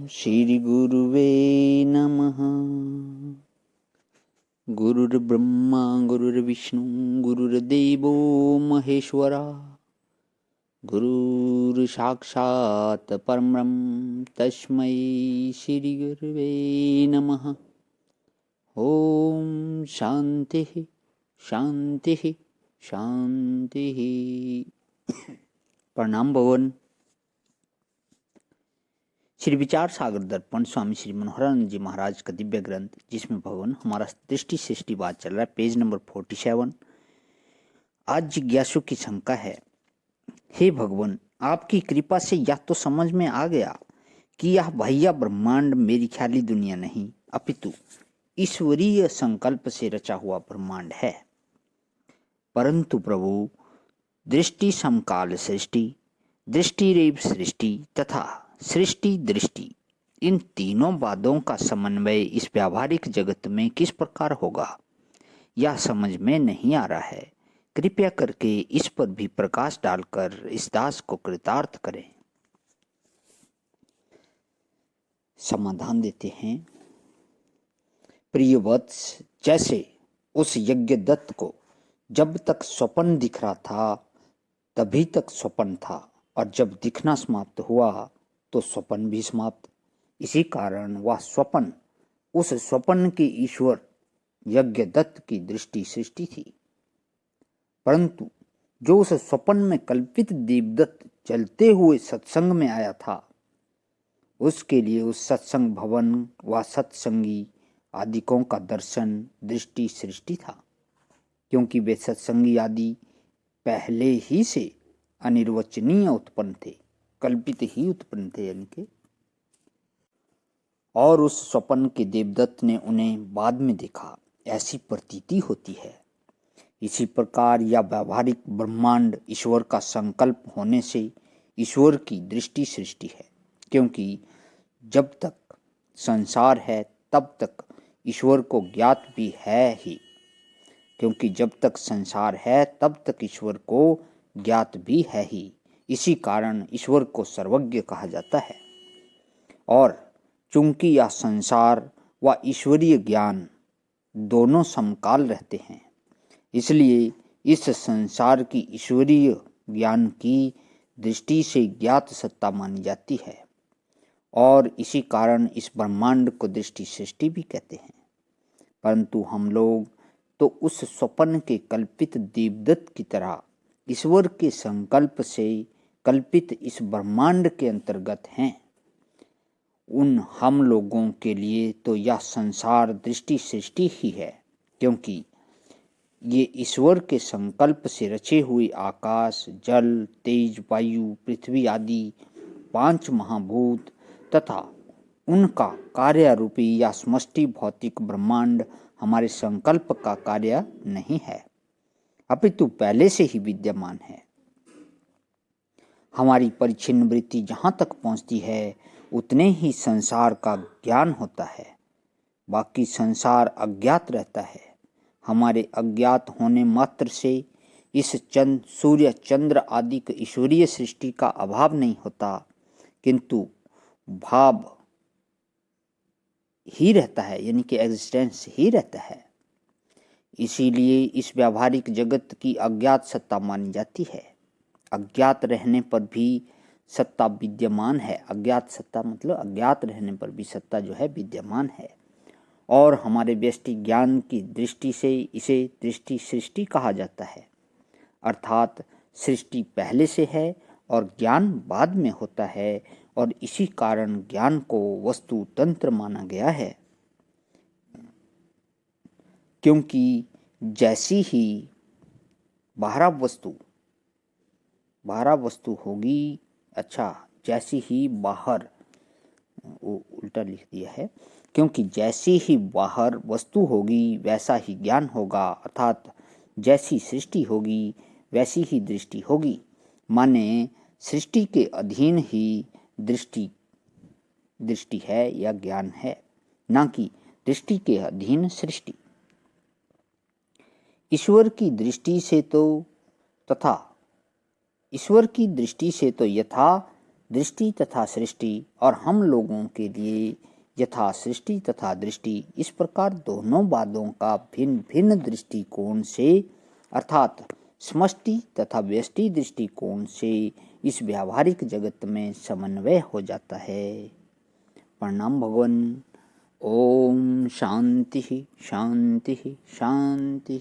श्री गुरुवे नमः। गुरुर्ब्रह्मा गुरुर्विष्णु गुरुर्देवो महेश्वरा। गुरुर्साक्षात् परब्रह्म तस्मै श्री गुरुवे नमः। ओम शांति शांति शांति। प्रणाम भवन। श्री विचार सागर दर्पण स्वामी श्री मनोहरानंद जी महाराज का दिव्य ग्रंथ, जिसमें भगवान हमारा दृष्टि सृष्टि बात चल रहा है, पेज नंबर 47। आज जिज्ञासु की शंका है, हे भगवान, आपकी कृपा से यह तो समझ में आ गया कि यह बाह्य ब्रह्मांड मेरी ख्याली दुनिया नहीं, अपितु ईश्वरीय संकल्प से रचा हुआ ब्रह्मांड है। परंतु प्रभु, दृष्टि समकाल सृष्टि, दृष्टि रेव सृष्टि तथा सृष्टि दृष्टि, इन तीनों वादों का समन्वय इस व्यावहारिक जगत में किस प्रकार होगा, यह समझ में नहीं आ रहा है। कृपया करके इस पर भी प्रकाश डालकर इस दास को कृतार्थ करें। समाधान देते हैं। प्रिय वत्स, जैसे उस यज्ञदत्त को जब तक स्वप्न दिख रहा था तभी तक स्वप्न था, और जब दिखना समाप्त हुआ तो स्वप्न भी समाप्त। इसी कारण वह स्वप्न उस स्वप्न के ईश्वर यज्ञदत्त की दृष्टि सृष्टि थी। परंतु जो उस स्वप्न में कल्पित देवदत्त चलते हुए सत्संग में आया था, उसके लिए उस सत्संग भवन व सत्संगी आदिकों का दर्शन दृष्टि सृष्टि था, क्योंकि वे सत्संगी आदि पहले ही से अनिर्वचनीय उत्पन्न थे, कल्पित ही उत्पन्न थे इनके। और उस स्वप्न के देवदत्त ने उन्हें बाद में देखा, ऐसी प्रतीति होती है। इसी प्रकार यह व्यावहारिक ब्रह्मांड ईश्वर का संकल्प होने से ईश्वर की दृष्टि सृष्टि है, क्योंकि जब तक संसार है तब तक ईश्वर को ज्ञात भी है ही, क्योंकि जब तक संसार है तब तक ईश्वर को ज्ञात भी है ही। इसी कारण ईश्वर को सर्वज्ञ कहा जाता है। और चूंकि यह संसार व ईश्वरीय ज्ञान दोनों समकाल रहते हैं, इसलिए इस संसार की ईश्वरीय ज्ञान की दृष्टि से ज्ञात सत्ता मानी जाती है, और इसी कारण इस ब्रह्मांड को दृष्टि सृष्टि भी कहते हैं। परंतु हम लोग तो उस स्वप्न के कल्पित देवदत्त की तरह ईश्वर के संकल्प से कल्पित इस ब्रह्मांड के अंतर्गत हैं। उन हम लोगों के लिए तो यह संसार दृष्टि सृष्टि ही है, क्योंकि ये ईश्वर के संकल्प से रचे हुए आकाश, जल, तेज, वायु, पृथ्वी आदि 5 महाभूत तथा उनका कार्य रूपी या समष्टि भौतिक ब्रह्मांड हमारे संकल्प का कार्य नहीं है, अपितु पहले से ही विद्यमान है। हमारी परिच्छिन्न वृत्ति जहाँ तक पहुँचती है उतने ही संसार का ज्ञान होता है, बाकी संसार अज्ञात रहता है। हमारे अज्ञात होने मात्र से इस सूर्य चंद्र आदि ईश्वरीय सृष्टि का अभाव नहीं होता, किंतु भाव ही रहता है, यानी कि एग्जिस्टेंस ही रहता है। इसीलिए इस व्यावहारिक जगत की अज्ञात सत्ता मानी जाती है। अज्ञात रहने पर भी सत्ता विद्यमान है। अज्ञात सत्ता मतलब अज्ञात रहने पर भी सत्ता जो है विद्यमान है, और हमारे व्यष्टि ज्ञान की दृष्टि से इसे दृष्टि सृष्टि कहा जाता है। अर्थात सृष्टि पहले से है और ज्ञान बाद में होता है, और इसी कारण ज्ञान को वस्तु तंत्र माना गया है, क्योंकि जैसी ही बाहरा वस्तु होगी, जैसी ही बाहर, उल्टा लिख दिया है, क्योंकि जैसी ही बाहर वस्तु होगी वैसा ही ज्ञान होगा, अर्थात जैसी सृष्टि होगी वैसी ही दृष्टि होगी। माने सृष्टि के अधीन ही दृष्टि है या ज्ञान है, ना कि दृष्टि के अधीन सृष्टि। ईश्वर की दृष्टि से तो यथा दृष्टि तथा सृष्टि और हम लोगों के लिए यथा सृष्टि तथा दृष्टि, इस प्रकार दोनों वादों का भिन्न भिन्न दृष्टिकोण से अर्थात समष्टि तथा व्यष्टि दृष्टिकोण से इस व्यावहारिक जगत में समन्वय हो जाता है। प्रणाम भगवान। ओम शांति शांति शांति।